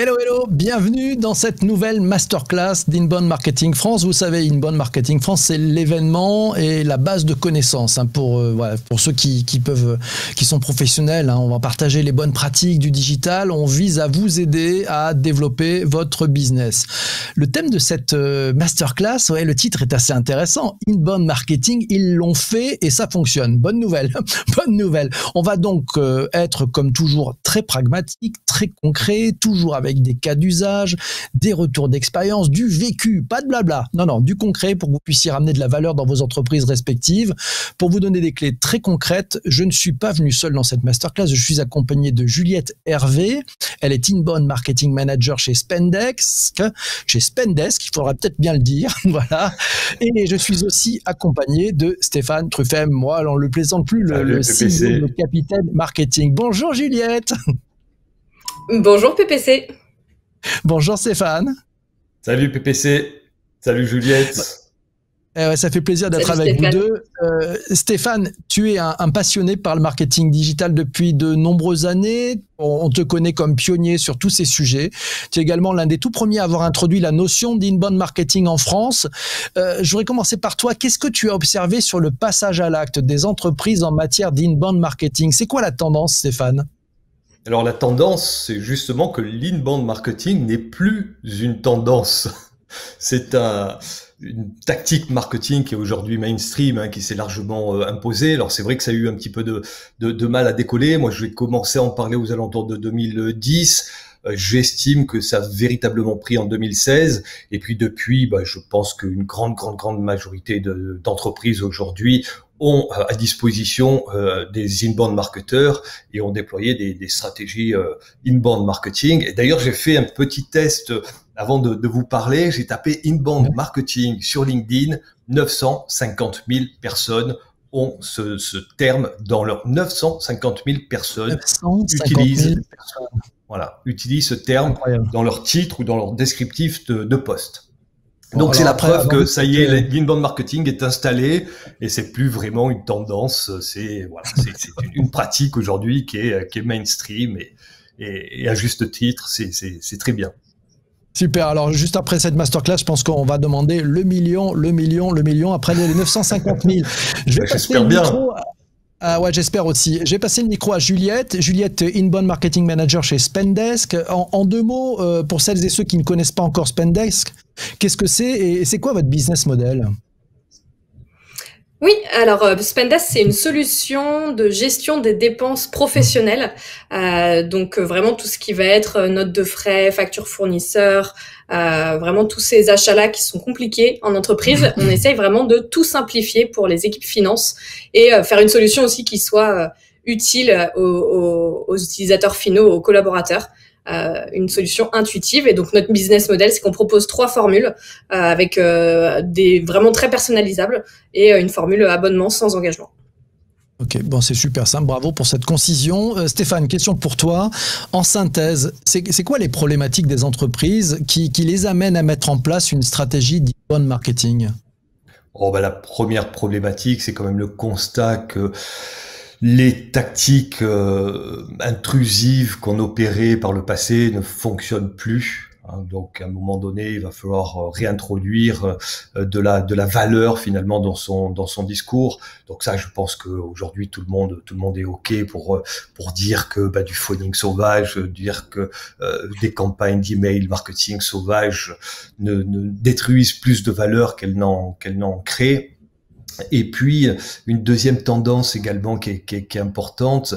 Hello, hello, bienvenue dans cette nouvelle masterclass d'Inbound Marketing France. Vous savez, Inbound Marketing France, c'est l'événement et la base de connaissances pour ceux qui sont professionnels. On va partager les bonnes pratiques du digital. On vise à vous aider à développer votre business. Le thème de cette masterclass, le titre est assez intéressant. Inbound Marketing, ils l'ont fait et ça fonctionne. Bonne nouvelle, bonne nouvelle. On va donc être comme toujours très pragmatique, très concret, toujours avec des cas d'usage, des retours d'expérience, du vécu, pas de blabla. Non, du concret pour que vous puissiez ramener de la valeur dans vos entreprises respectives. Pour vous donner des clés très concrètes, je ne suis pas venu seul dans cette masterclass, je suis accompagné de Juliette Hervé. Elle est Inbound Marketing Manager chez Spendesk, il faudra peut-être bien le dire, voilà. Et je suis aussi accompagné de Stéphane Truffem. Moi, on ne le plaisante plus, le CEO, le capitaine marketing. Bonjour Juliette. Bonjour PPC. Bonjour Stéphane. Salut PPC. Salut Juliette. Ça fait plaisir d'être avec vous deux. Stéphane, tu es un passionné par le marketing digital depuis de nombreuses années. On te connaît comme pionnier sur tous ces sujets. Tu es également l'un des tout premiers à avoir introduit la notion d'inbound marketing en France. Je voudrais commencer par toi. Qu'est-ce que tu as observé sur le passage à l'acte des entreprises en matière d'inbound marketing? C'est quoi la tendance, Stéphane? Alors la tendance, c'est justement que l'inbound marketing n'est plus une tendance. C'est une tactique marketing qui est aujourd'hui mainstream, qui s'est largement imposée. Alors c'est vrai que ça a eu un petit peu de mal à décoller. Moi, je vais commencer à en parler aux alentours de 2010. J'estime que ça a véritablement pris en 2016. Et puis depuis, je pense qu'une grande majorité d'entreprises aujourd'hui ont à disposition des inbound marketeurs et ont déployé des stratégies inbound marketing. Et d'ailleurs, j'ai fait un petit test avant de vous parler. J'ai tapé inbound marketing sur LinkedIn. 950 000 personnes ont ce terme dans leur 950 000 personnes utilisent ce terme dans leur titre ou dans leur descriptif de poste. Donc c'est la preuve que ça y est, l'inbound marketing est installé et c'est plus vraiment une tendance. C'est une pratique aujourd'hui qui est mainstream et à juste titre, c'est très bien. Super. Alors, juste après cette masterclass, je pense qu'on va demander le million, après les 950 000. J'espère bien. J'espère aussi. J'ai passé le micro à Juliette. Juliette, Inbound Marketing Manager chez Spendesk. En deux mots, pour celles et ceux qui ne connaissent pas encore Spendesk, qu'est-ce que c'est et c'est quoi votre business model? Oui, alors Spendesk, c'est une solution de gestion des dépenses professionnelles. Donc vraiment tout ce qui va être notes de frais, factures fournisseurs, vraiment tous ces achats-là qui sont compliqués en entreprise. On essaye vraiment de tout simplifier pour les équipes finance et faire une solution aussi qui soit utile aux utilisateurs finaux, aux collaborateurs. Une solution intuitive. Et donc notre business model, c'est qu'on propose 3 formules avec des vraiment très personnalisables et une formule abonnement sans engagement. Ok, bon, c'est super simple. Bravo pour cette concision. Stéphane, question pour toi. En synthèse, c'est quoi les problématiques des entreprises qui les amènent à mettre en place une stratégie d'inbound marketing? La première problématique, c'est quand même le constat que les tactiques intrusives qu'on opérait par le passé ne fonctionnent plus. Donc, à un moment donné, il va falloir réintroduire de la valeur finalement dans son discours. Donc ça, je pense qu'aujourd'hui tout le monde est ok pour dire que du phoning sauvage, dire que des campagnes d'email marketing sauvage ne détruisent plus de valeur qu'elles n'en créent. Et puis une deuxième tendance également qui est importante,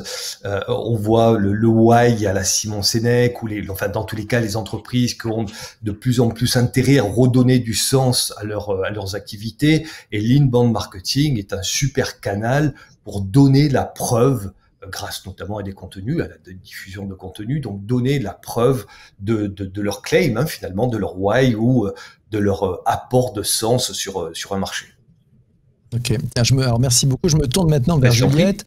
on voit le why à la Simon Sinek ou dans tous les cas les entreprises qui ont de plus en plus intérêt à redonner du sens à leurs activités, et l'inbound marketing est un super canal pour donner la preuve, grâce notamment à des contenus, à la diffusion de contenus, donc donner la preuve de leur claim, finalement, de leur why ou de leur apport de sens sur un marché. Ok, alors merci beaucoup. Je me tourne maintenant vers Juliette.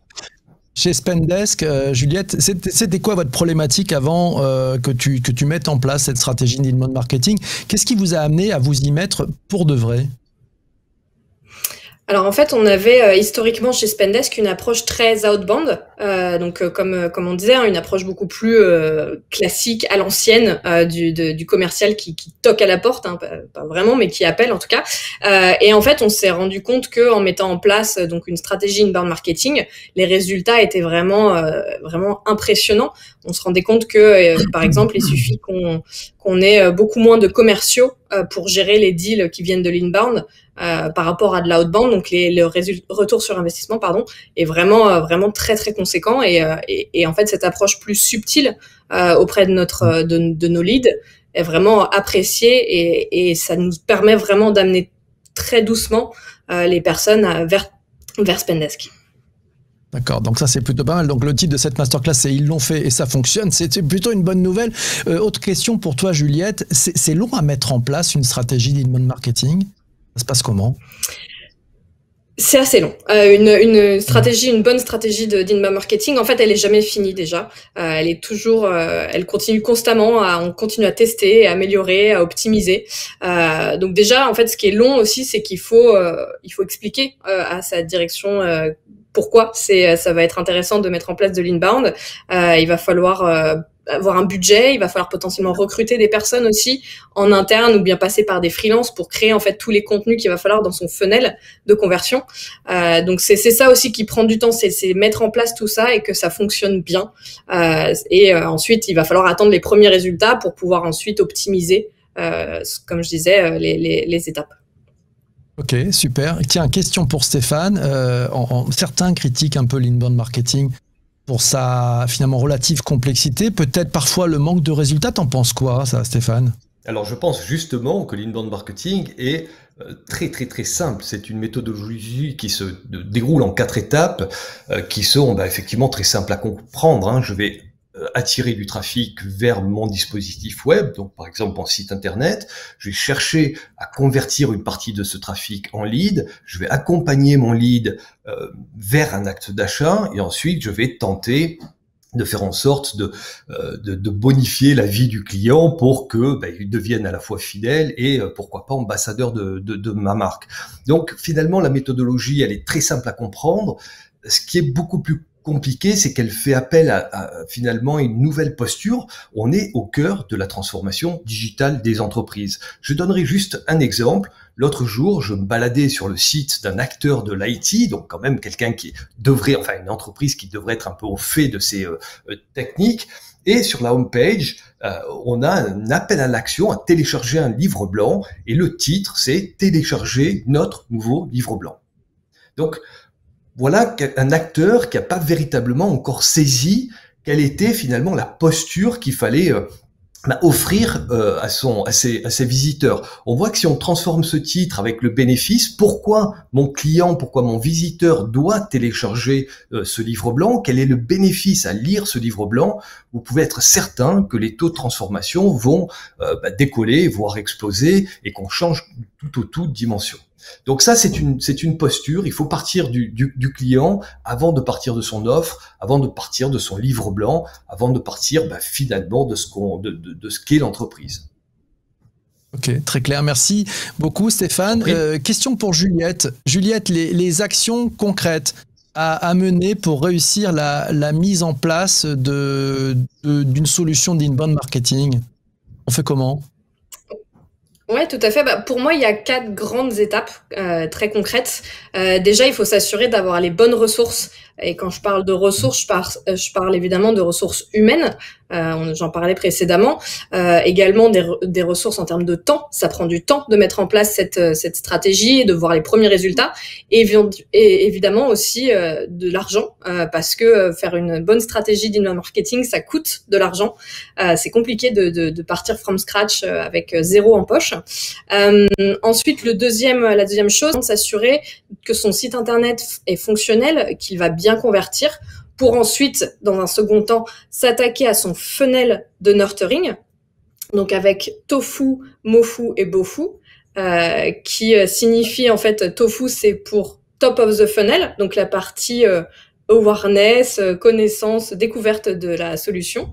Chez Spendesk, Juliette, c'était quoi votre problématique avant que tu mettes en place cette stratégie d'inbound marketing? Qu'est-ce qui vous a amené à vous y mettre pour de vrai? Alors en fait, on avait historiquement chez Spendesk une approche très outbound. Comme on disait, hein, une approche beaucoup plus classique, à l'ancienne, du commercial qui toque à la porte, hein, pas vraiment, mais qui appelle en tout cas. Et en fait, on s'est rendu compte que en mettant en place donc une stratégie inbound marketing, les résultats étaient vraiment impressionnants. On se rendait compte que, par exemple, il suffit qu'on ait beaucoup moins de commerciaux pour gérer les deals qui viennent de l'inbound par rapport à de l'outbound. Donc le retour sur investissement, est vraiment très très conséquent. Et en fait, cette approche plus subtile auprès de nos leads est vraiment appréciée et ça nous permet vraiment d'amener très doucement les personnes vers Spendesk. D'accord, donc ça c'est plutôt pas mal. Donc le titre de cette masterclass c'est ils l'ont fait et ça fonctionne, c'est plutôt une bonne nouvelle. Autre question pour toi Juliette, c'est long à mettre en place une stratégie d'inbound marketing? Ça se passe comment? C'est assez long. Une bonne stratégie d'inbound marketing, en fait, elle est jamais finie déjà. Elle est toujours, elle continue constamment. On continue à tester, à améliorer, à optimiser. Donc déjà, en fait, ce qui est long aussi, c'est qu'il faut expliquer à sa direction pourquoi ça va être intéressant de mettre en place de l'inbound. Il va falloir avoir un budget, il va falloir potentiellement recruter des personnes aussi en interne ou bien passer par des freelances pour créer en fait tous les contenus qu'il va falloir dans son funnel de conversion. Donc c'est ça aussi qui prend du temps, c'est mettre en place tout ça et que ça fonctionne bien. Ensuite, il va falloir attendre les premiers résultats pour pouvoir ensuite optimiser, comme je disais, les étapes. Ok, super. Tiens, question pour Stéphane. Certains critiquent un peu l'inbound marketing pour sa finalement relative complexité, peut-être parfois le manque de résultats. T'en penses quoi, ça, Stéphane? Alors, je pense justement que l'inbound marketing est très très très simple. C'est une méthodologie qui se déroule en 4 étapes qui sont effectivement très simples à comprendre. Hein. Je vais attirer du trafic vers mon dispositif web, donc par exemple mon site internet. Je vais chercher à convertir une partie de ce trafic en lead. Je vais accompagner mon lead vers un acte d'achat et ensuite je vais tenter de faire en sorte de bonifier la vie du client pour que il devienne à la fois fidèle et pourquoi pas ambassadeur de ma marque. Donc finalement la méthodologie elle est très simple à comprendre. Ce qui est beaucoup plus compliqué, c'est qu'elle fait appel à finalement une nouvelle posture. On est au cœur de la transformation digitale des entreprises. Je donnerai juste un exemple. L'autre jour, je me baladais sur le site d'un acteur de l'IT, donc quand même quelqu'un qui devrait, une entreprise qui devrait être un peu au fait de ces techniques. Et sur la homepage, on a un appel à l'action à télécharger un livre blanc. Et le titre, c'est « Télécharger notre nouveau livre blanc ». Donc, voilà un acteur qui n'a pas véritablement encore saisi quelle était finalement la posture qu'il fallait offrir à ses visiteurs. On voit que si on transforme ce titre avec le bénéfice, pourquoi mon client, pourquoi mon visiteur doit télécharger ce livre blanc, quel est le bénéfice à lire ce livre blanc, vous pouvez être certain que les taux de transformation vont décoller, voire exploser, et qu'on change tout de dimension. Donc ça, c'est une posture. Il faut partir du client avant de partir de son offre, avant de partir de son livre blanc, avant de partir finalement de ce qu'est l'entreprise. Ok, très clair. Merci beaucoup, Stéphane. Question pour Juliette. Juliette, les actions concrètes à mener pour réussir la mise en place d'une solution d'inbound marketing. On fait comment ? Ouais, tout à fait. Pour moi, il y a 4 grandes étapes très concrètes. Déjà, il faut s'assurer d'avoir les bonnes ressources. Et quand je parle de ressources, je parle évidemment de ressources humaines. J'en parlais précédemment. Également des ressources en termes de temps. Ça prend du temps de mettre en place cette stratégie et de voir les premiers résultats. Et évidemment aussi de l'argent, parce que faire une bonne stratégie d'inbound marketing, ça coûte de l'argent. C'est compliqué de partir from scratch avec 0 en poche. Ensuite, la deuxième chose, c'est de s'assurer que son site internet est fonctionnel, qu'il va bien convertir, pour ensuite, dans un second temps, s'attaquer à son funnel de nurturing, donc avec tofu, mofu et bofu, qui signifie en fait tofu, c'est pour top of the funnel, donc la partie awareness, connaissance, découverte de la solution.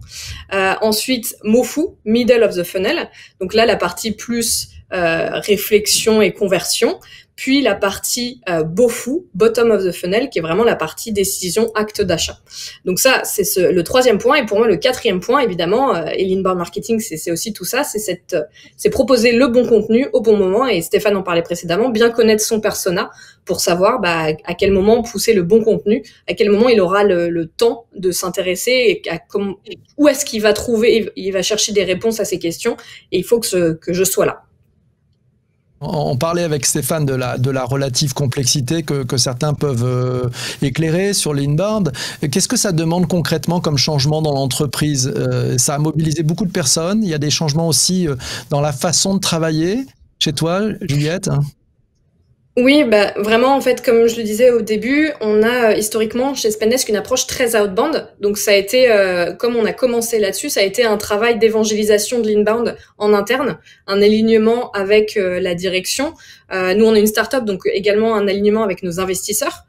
Ensuite, mofu, middle of the funnel, donc là la partie plus réflexion et conversion. puis la partie BOFU, bottom of the funnel, qui est vraiment la partie décision, acte d'achat. Donc ça, c'est le troisième point. Et pour moi, le quatrième point, évidemment, et l'inbound marketing, c'est aussi tout ça, c'est proposer le bon contenu au bon moment. Et Stéphane en parlait précédemment, bien connaître son persona pour savoir à quel moment pousser le bon contenu, à quel moment il aura le temps de s'intéresser et où est-ce qu'il va trouver, il va chercher des réponses à ces questions. Et il faut que je sois là. On parlait avec Stéphane de la relative complexité que certains peuvent éclairer sur l'inbound. Qu'est-ce que ça demande concrètement comme changement dans l'entreprise? Ça a mobilisé beaucoup de personnes. Il y a des changements aussi dans la façon de travailler. Chez toi, Juliette? Oui, vraiment, en fait, comme je le disais au début, on a historiquement chez Spendesk une approche très outbound. Donc ça a été, comme on a commencé là-dessus, ça a été un travail d'évangélisation de l'inbound en interne, un alignement avec la direction. Nous, on est une start-up, donc également un alignement avec nos investisseurs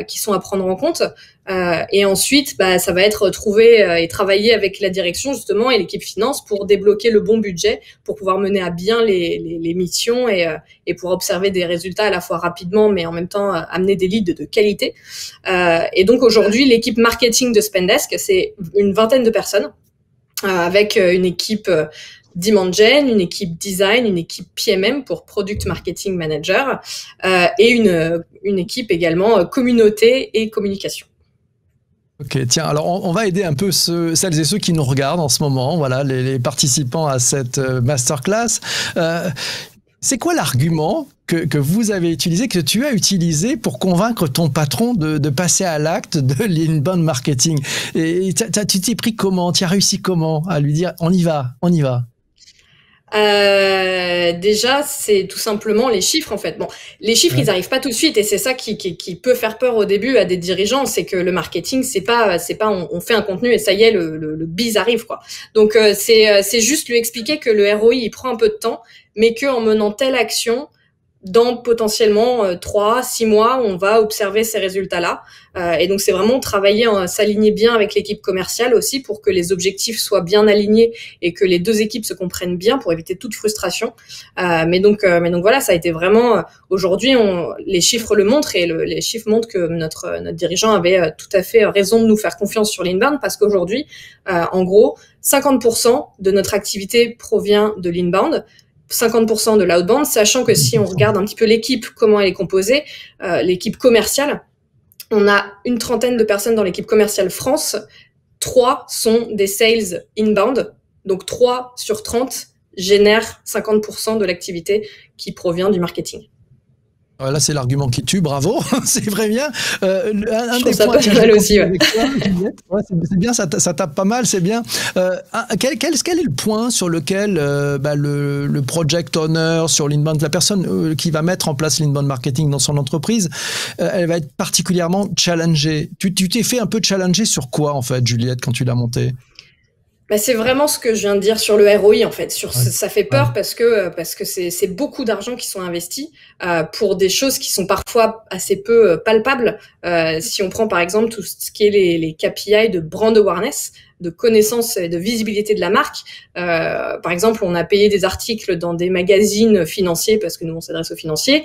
qui sont à prendre en compte. Et ensuite, ça va être trouver et travailler avec la direction justement et l'équipe finance pour débloquer le bon budget pour pouvoir mener à bien les missions et pour observer des résultats à la fois rapidement mais en même temps amener des leads de qualité. Et donc aujourd'hui, l'équipe marketing de Spendesk, c'est une vingtaine de personnes avec une équipe demand gen, une équipe design, une équipe PMM pour Product Marketing Manager et une équipe également communauté et communication. Ok, tiens, alors on va aider un peu celles et ceux qui nous regardent en ce moment, voilà, les participants à cette masterclass. C'est quoi l'argument que vous avez utilisé, que tu as utilisé pour convaincre ton patron de passer à l'acte de l'inbound marketing? Et tu t'es pris comment? Tu as réussi comment à lui dire on y va, on y va? Déjà, c'est tout simplement les chiffres en fait. Bon, les chiffres, ils arrivent pas tout de suite et c'est ça qui peut faire peur au début à des dirigeants, c'est que le marketing, c'est pas on fait un contenu et ça y est, le biz arrive quoi. Donc c'est juste lui expliquer que le ROI il prend un peu de temps, mais que en menant telle action, dans potentiellement 3-6 mois, on va observer ces résultats-là. Et donc, c'est vraiment travailler, s'aligner bien avec l'équipe commerciale aussi pour que les objectifs soient bien alignés et que les deux équipes se comprennent bien pour éviter toute frustration. Mais donc voilà, ça a été vraiment... Aujourd'hui, les chiffres le montrent et les chiffres montrent que notre dirigeant avait tout à fait raison de nous faire confiance sur l'inbound parce qu'aujourd'hui, en gros, 50% de notre activité provient de l'inbound, 50% de l'outbound, sachant que si on regarde un petit peu l'équipe, comment elle est composée, l'équipe commerciale, on a une trentaine de personnes dans l'équipe commerciale France, 3 sont des sales inbound, donc 3 sur 30 génèrent 50% de l'activité qui provient du marketing. Là, c'est l'argument qui tue, bravo, c'est très bien. Un des points que j'ai aussi, c'est bien, ça tape pas mal, c'est bien. Quel est le point sur lequel le project owner sur l'inbound, la personne qui va mettre en place l'inbound marketing dans son entreprise, elle va être particulièrement challengée? Tu t'es fait un peu challenger sur quoi, en fait, Juliette, quand tu l'as monté? C'est vraiment ce que je viens de dire sur le ROI en fait. Ça fait peur parce que c'est beaucoup d'argent qui sont investis pour des choses qui sont parfois assez peu palpables. Si on prend par exemple tout ce qui est les KPI de brand awareness, de connaissance et de visibilité de la marque. Par exemple, on a payé des articles dans des magazines financiers parce que nous on s'adresse aux financiers,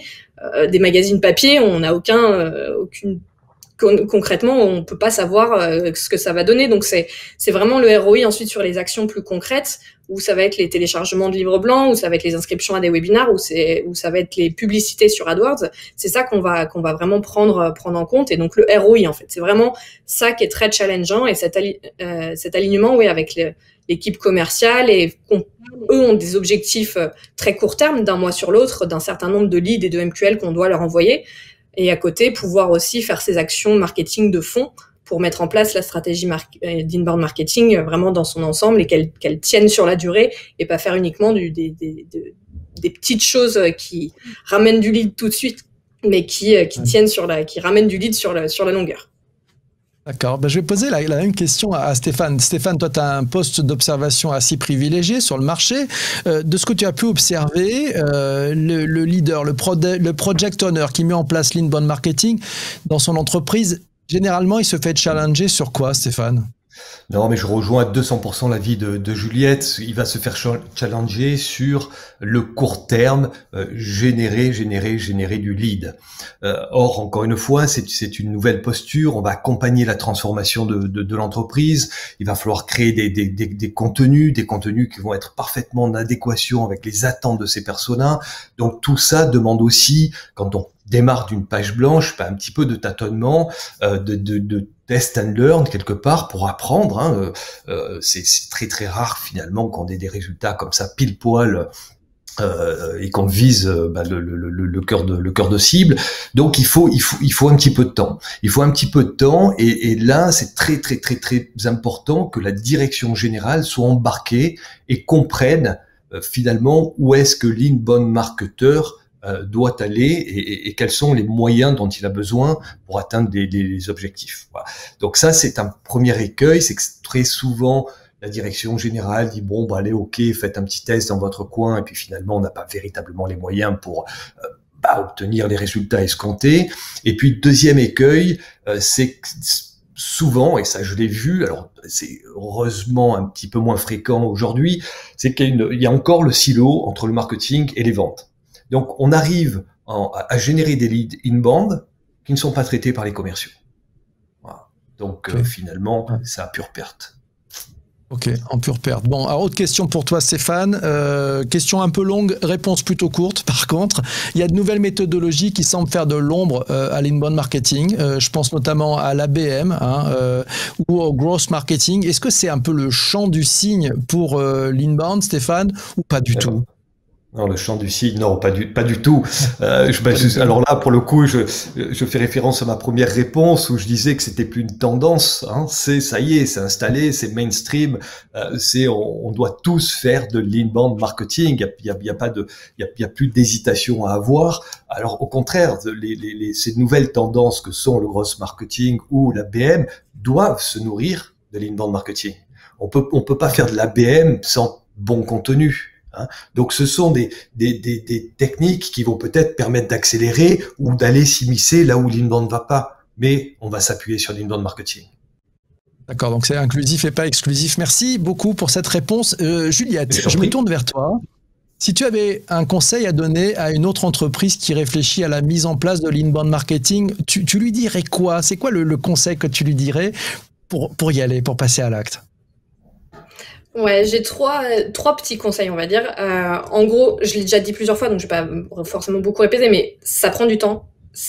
des magazines papier, on n'a aucune concrètement, on peut pas savoir ce que ça va donner. Donc c'est vraiment le ROI ensuite sur les actions plus concrètes où ça va être les téléchargements de livres blancs, où ça va être les inscriptions à des webinars, où ça va être les publicités sur AdWords. C'est ça qu'on va vraiment prendre en compte. Et donc le ROI en fait, c'est vraiment ça qui est très challengeant et cet alignement avec l'équipe commerciale et eux ont des objectifs très court terme d'un mois sur l'autre, d'un certain nombre de leads et de MQL qu'on doit leur envoyer. Et à côté, pouvoir aussi faire ces actions marketing de fond pour mettre en place la stratégie d'inbound marketing vraiment dans son ensemble et qu'elle tienne sur la durée et pas faire uniquement des petites choses qui ramènent du lead tout de suite, mais qui tiennent qui ramènent du lead sur la longueur. D'accord. Je vais poser la même question à Stéphane. Stéphane, toi, tu as un poste d'observation assez privilégié sur le marché. De ce que tu as pu observer, le leader, le project owner qui met en place l'inbound marketing dans son entreprise, généralement, il se fait challenger sur quoi, Stéphane? Non, mais je rejoins à 200% l'avis de Juliette. Il va se faire challenger sur le court terme, générer du lead. Or, encore une fois, c'est une nouvelle posture. On va accompagner la transformation de l'entreprise. Il va falloir créer des contenus qui vont être parfaitement en adéquation avec les attentes de ces personas. Donc tout ça demande aussi, quand on démarre d'une page blanche, un petit peu de tâtonnement, de test and learn quelque part pour apprendre. Hein. C'est très très rare finalement qu'on ait des résultats comme ça pile poil et qu'on vise le cœur de cible. Donc il faut un petit peu de temps. Il faut un petit peu de temps et là c'est très très très très important que la direction générale soit embarquée et comprenne finalement où est-ce que l'inbound marketeur doit aller et quels sont les moyens dont il a besoin pour atteindre des objectifs. Voilà. Donc ça, c'est un premier écueil, c'est que très souvent, la direction générale dit bon, allez, ok, faites un petit test dans votre coin, et puis finalement, on n'a pas véritablement les moyens pour obtenir les résultats escomptés. Et puis, deuxième écueil, c'est que souvent, et ça je l'ai vu, alors c'est heureusement un petit peu moins fréquent aujourd'hui, c'est qu'il y a encore le silo entre le marketing et les ventes. Donc, on arrive à générer des leads inbound qui ne sont pas traités par les commerciaux. Voilà. Donc, finalement, c'est à pure perte. Ok, en pure perte. Bon, alors autre question pour toi, Stéphane. Question un peu longue, réponse plutôt courte. Par contre, il y a de nouvelles méthodologies qui semblent faire de l'ombre à l'inbound marketing. Je pense notamment à l'ABM ou au growth marketing. Est-ce que c'est un peu le champ du cygne pour l'inbound, Stéphane, ou pas du tout? Non, le champ du cygne, non, pas du tout. Alors là, pour le coup, je fais référence à ma première réponse où je disais que c'était plus une tendance. Hein, ça y est, c'est installé, c'est mainstream. On doit tous faire de l'inbound marketing. Il y a plus d'hésitation à avoir. Alors au contraire, ces nouvelles tendances que sont le growth marketing ou l'ABM doivent se nourrir de l'inbound marketing. On peut pas faire de l'ABM sans bon contenu. Hein. Donc, ce sont des techniques qui vont peut-être permettre d'accélérer ou d'aller s'immiscer là où l'inbound ne va pas. Mais on va s'appuyer sur l'inbound marketing. D'accord, donc c'est inclusif et pas exclusif. Merci beaucoup pour cette réponse. Juliette, je me tourne vers toi. Si tu avais un conseil à donner à une autre entreprise qui réfléchit à la mise en place de l'inbound marketing, tu lui dirais quoi? C'est quoi le conseil que tu lui dirais pour y aller, pour passer à l'acte? Ouais, j'ai trois petits conseils, on va dire. En gros, je l'ai déjà dit plusieurs fois, donc je vais pas forcément beaucoup répéter, mais ça prend du temps.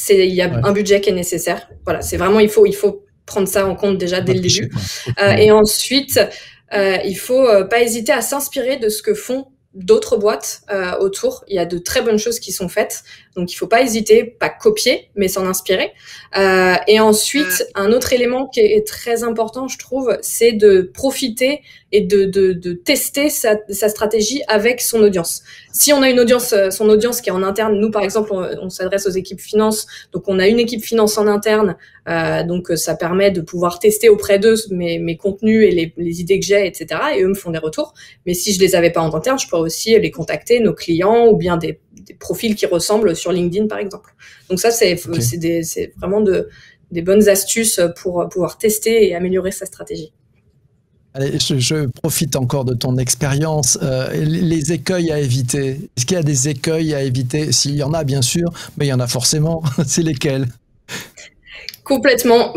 Il y a un budget qui est nécessaire. Voilà, c'est vraiment, il faut prendre ça en compte déjà dès le début. Et ensuite, il faut pas hésiter à s'inspirer de ce que font d'autres boîtes autour. Il y a de très bonnes choses qui sont faites, donc il faut pas hésiter, pas copier, mais s'en inspirer. Et ensuite, un autre élément qui est très important, je trouve, c'est de profiter et de tester sa stratégie avec son audience. Si on a une audience, son audience qui est en interne, nous par exemple, on s'adresse aux équipes finance, donc on a une équipe finance en interne, donc ça permet de pouvoir tester auprès d'eux mes contenus et les idées que j'ai, etc. Et eux me font des retours. Mais si je les avais pas en interne, je pourrais aussi les contacter, nos clients, ou bien des profils qui ressemblent sur LinkedIn par exemple. Donc ça, c'est vraiment des bonnes astuces pour pouvoir tester et améliorer sa stratégie. Allez, je profite encore de ton expérience. Les écueils à éviter. Est-ce qu'il y a des écueils à éviter? S'il y en a, bien sûr, mais il y en a forcément. C'est lesquels? Complètement.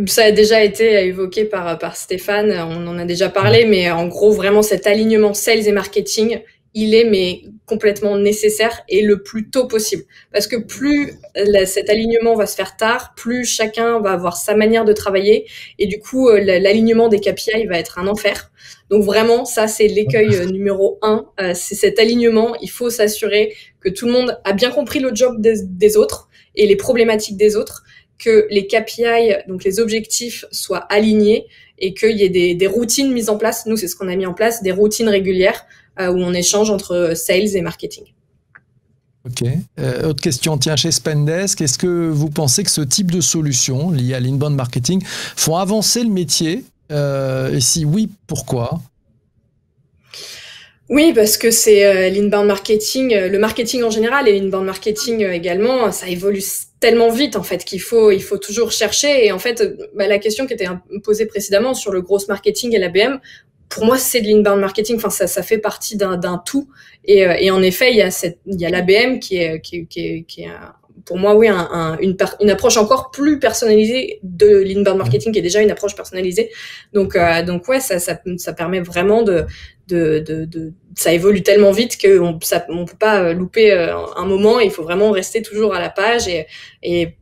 Ça a déjà été évoqué par Stéphane. On en a déjà parlé, mais en gros, vraiment, cet alignement sales et marketing, il est complètement nécessaire et le plus tôt possible. Parce que plus cet alignement va se faire tard, plus chacun va avoir sa manière de travailler et du coup, l'alignement des KPI va être un enfer. Donc vraiment, ça, c'est l'écueil numéro 1. C'est cet alignement. Il faut s'assurer que tout le monde a bien compris le job des autres et les problématiques des autres, que les KPI, donc les objectifs, soient alignés et qu'il y ait des routines mises en place. Nous, c'est ce qu'on a mis en place, des routines régulières où on échange entre sales et marketing. Ok. Autre question, tiens, chez Spendesk, est-ce que vous pensez que ce type de solutions liées à l'inbound marketing font avancer le métier? Et si oui, pourquoi? Oui, parce que c'est l'inbound marketing, le marketing en général et l'inbound marketing également, ça évolue tellement vite en fait il faut toujours chercher. Et en fait, la question qui était posée précédemment sur le growth marketing et l'ABM, pour moi, c'est de l'inbound marketing. Enfin, ça fait partie d'un tout. Et en effet, il y a l'ABM qui est pour moi, oui, une approche encore plus personnalisée de l'inbound marketing, qui est déjà une approche personnalisée. Donc ouais, ça permet vraiment ça évolue tellement vite qu'on peut pas louper un moment. Il faut vraiment rester toujours à la page et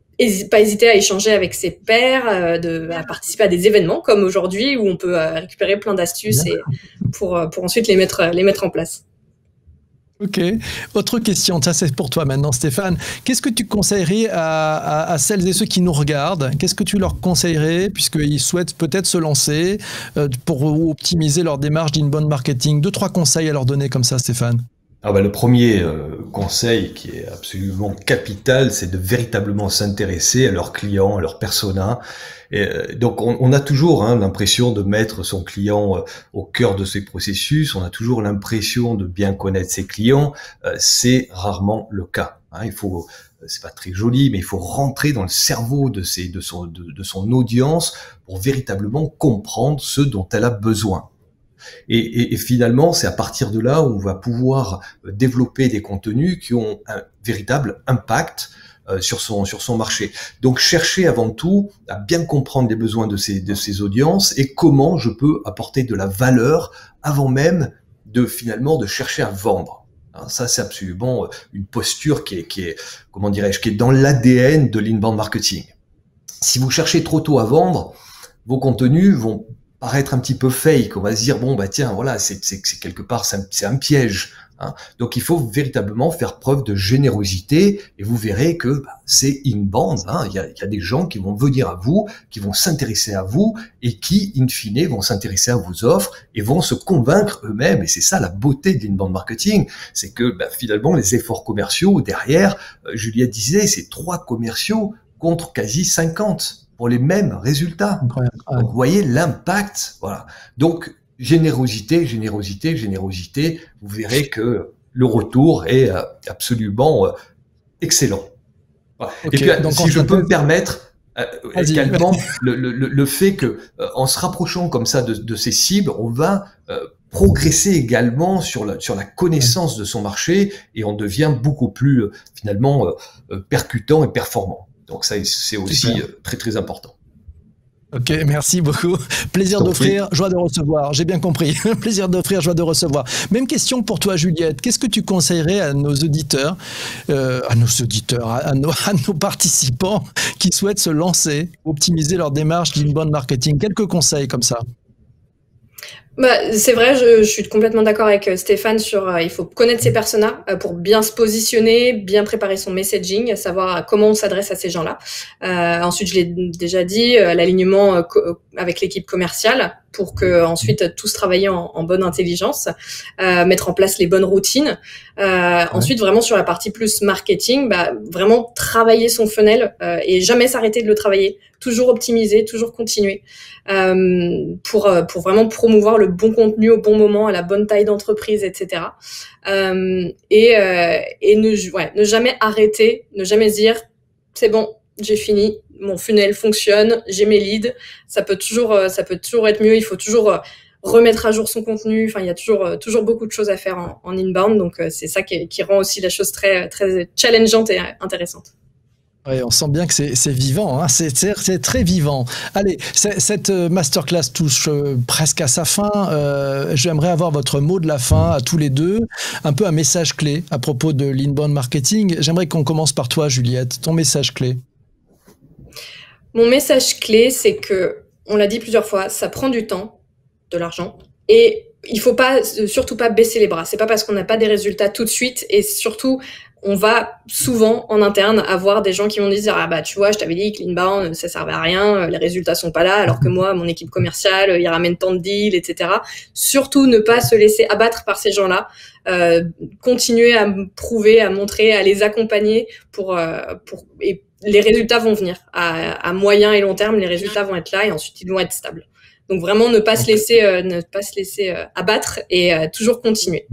pas hésiter à échanger avec ses pairs, à participer à des événements comme aujourd'hui où on peut récupérer plein d'astuces pour ensuite les mettre en place. Ok. Autre question, ça c'est pour toi maintenant, Stéphane. Qu'est-ce que tu conseillerais à celles et ceux qui nous regardent? Qu'est-ce que tu leur conseillerais puisqu'ils souhaitent peut-être se lancer pour optimiser leur démarche d'inbound marketing? 2-3 conseils à leur donner comme ça, Stéphane. Le premier conseil qui est absolument capital, c'est de véritablement s'intéresser à leurs clients, à leurs personas. Donc on a toujours l'impression de mettre son client au cœur de ses processus, on a toujours l'impression de bien connaître ses clients, c'est rarement le cas. Il faut, c'est pas très joli, mais il faut rentrer dans le cerveau de son audience pour véritablement comprendre ce dont elle a besoin. Et finalement, c'est à partir de là où on va pouvoir développer des contenus qui ont un véritable impact sur son marché. Donc, chercher avant tout à bien comprendre les besoins de ces audiences et comment je peux apporter de la valeur avant même de chercher à vendre. Ça, c'est absolument une posture qui est comment dirais-je, qui est dans l'ADN de l'inbound marketing. Si vous cherchez trop tôt à vendre, vos contenus vont paraître un petit peu fake. On va se dire tiens, voilà, c'est quelque part c'est un piège. Donc il faut véritablement faire preuve de générosité et vous verrez que c'est inbound. Il y a des gens qui vont venir à vous, qui vont s'intéresser à vous et qui, in fine, vont s'intéresser à vos offres et vont se convaincre eux-mêmes. Et c'est ça la beauté de l'inbound marketing, c'est que finalement les efforts commerciaux derrière, Juliette disait, c'est 3 commerciaux contre quasi 50 pour les mêmes résultats. Incroyable. Donc, vous voyez l'impact. Voilà. Donc, générosité. Vous verrez que le retour est absolument excellent. Voilà. Okay. Et puis, donc, si je peux me permettre, également, le fait que, en se rapprochant comme ça de ces cibles, on va progresser également sur la connaissance de son marché et on devient beaucoup plus finalement percutant et performant. Donc ça, c'est aussi très très important. Ok, merci beaucoup. Plaisir d'offrir, joie de recevoir. J'ai bien compris. Plaisir d'offrir, joie de recevoir. Même question pour toi, Juliette. Qu'est-ce que tu conseillerais à nos auditeurs, à nos participants qui souhaitent se lancer, optimiser leur démarche d'inbound marketing? Quelques conseils comme ça. C'est vrai, je suis complètement d'accord avec Stéphane sur il faut connaître ses personas pour bien se positionner, bien préparer son messaging, savoir comment on s'adresse à ces gens-là. Ensuite, je l'ai déjà dit, l'alignement avec l'équipe commerciale pour que ensuite tous travailler en bonne intelligence, mettre en place les bonnes routines. Ensuite, vraiment sur la partie plus marketing, vraiment travailler son funnel et jamais s'arrêter de le travailler, toujours optimiser, toujours continuer pour vraiment promouvoir le bon contenu au bon moment, à la bonne taille d'entreprise, etc. Et ne jamais arrêter, ne jamais se dire c'est bon, j'ai fini, mon funnel fonctionne, j'ai mes leads, ça peut toujours être mieux, il faut toujours remettre à jour son contenu, enfin il y a toujours beaucoup de choses à faire en inbound, donc c'est ça qui rend aussi la chose très très challengeante et intéressante. Oui, on sent bien que c'est vivant, hein. C'est très vivant. Allez, cette masterclass touche presque à sa fin. J'aimerais avoir votre mot de la fin à tous les deux, un peu un message clé à propos de l'inbound marketing. J'aimerais qu'on commence par toi, Juliette. Ton message clé. Mon message clé, c'est que, on l'a dit plusieurs fois, ça prend du temps, de l'argent, et il faut surtout pas baisser les bras. C'est pas parce qu'on n'a pas des résultats tout de suite, et surtout, on va souvent en interne avoir des gens qui vont dire tu vois, je t'avais dit que l'inbound ça servait à rien, les résultats sont pas là, alors que moi mon équipe commerciale il ramène tant de deals, etc. Surtout ne pas se laisser abattre par ces gens-là, continuer à prouver, à montrer, à les accompagner et les résultats vont venir à moyen et long terme, les résultats vont être là et ensuite ils vont être stables. Donc vraiment ne pas se laisser abattre et toujours continuer.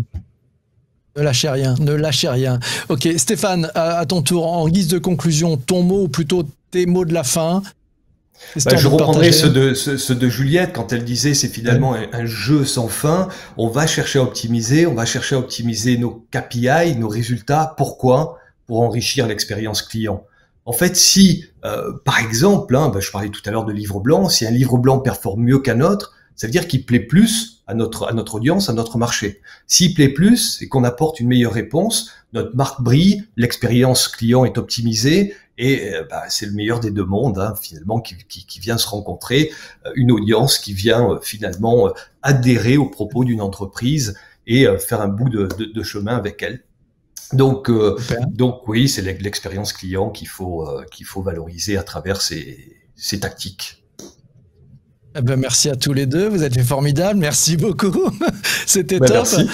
Ne lâchez rien, ne lâchez rien. Ok, Stéphane, à ton tour, en guise de conclusion, ton mot ou plutôt tes mots de la fin. Je reprendrai ceux de Juliette quand elle disait c'est finalement un jeu sans fin. On va chercher à optimiser nos KPI, nos résultats. Pourquoi? Pour enrichir l'expérience client. En fait, si, par exemple, je parlais tout à l'heure de livre blanc, si un livre blanc performe mieux qu'un autre, ça veut dire qu'il plaît plus à notre audience, à notre marché. S'il plaît plus et qu'on apporte une meilleure réponse, notre marque brille, l'expérience client est optimisée et c'est le meilleur des deux mondes, finalement, qui vient se rencontrer, une audience qui vient finalement adhérer aux propos d'une entreprise et faire un bout de chemin avec elle. Donc oui, c'est l'expérience client qu'il faut valoriser à travers ces tactiques. Eh ben, merci à tous les deux, vous êtes formidables, merci beaucoup, c'était top. Merci.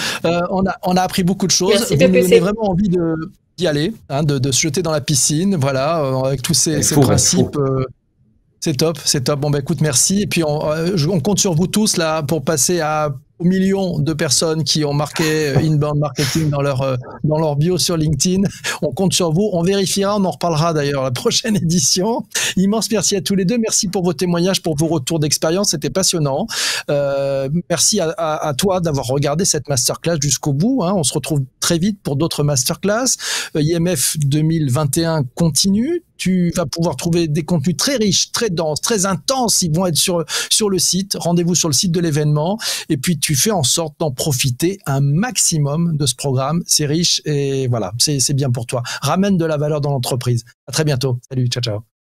On a appris beaucoup de choses. Merci, vous nous PPC. donnez vraiment envie d'y aller, de se jeter dans la piscine, voilà, avec tous ces principes. C'est top. Bon, écoute, merci. Et puis, on compte sur vous tous là pour passer aux millions de personnes qui ont marqué Inbound Marketing dans leur bio sur LinkedIn. On compte sur vous. On vérifiera. On en reparlera d'ailleurs la prochaine édition. Immense merci à tous les deux. Merci pour vos témoignages, pour vos retours d'expérience. C'était passionnant. Merci à toi d'avoir regardé cette masterclass jusqu'au bout. On se retrouve très vite pour d'autres masterclass. IMF 2021 continue. Tu vas pouvoir trouver des contenus très riches, très denses, très intenses. Ils vont être sur le site. Rendez-vous sur le site de l'événement. Et puis, tu fais en sorte d'en profiter un maximum de ce programme. C'est riche et voilà, c'est bien pour toi. Ramène de la valeur dans l'entreprise. À très bientôt. Salut, ciao, ciao.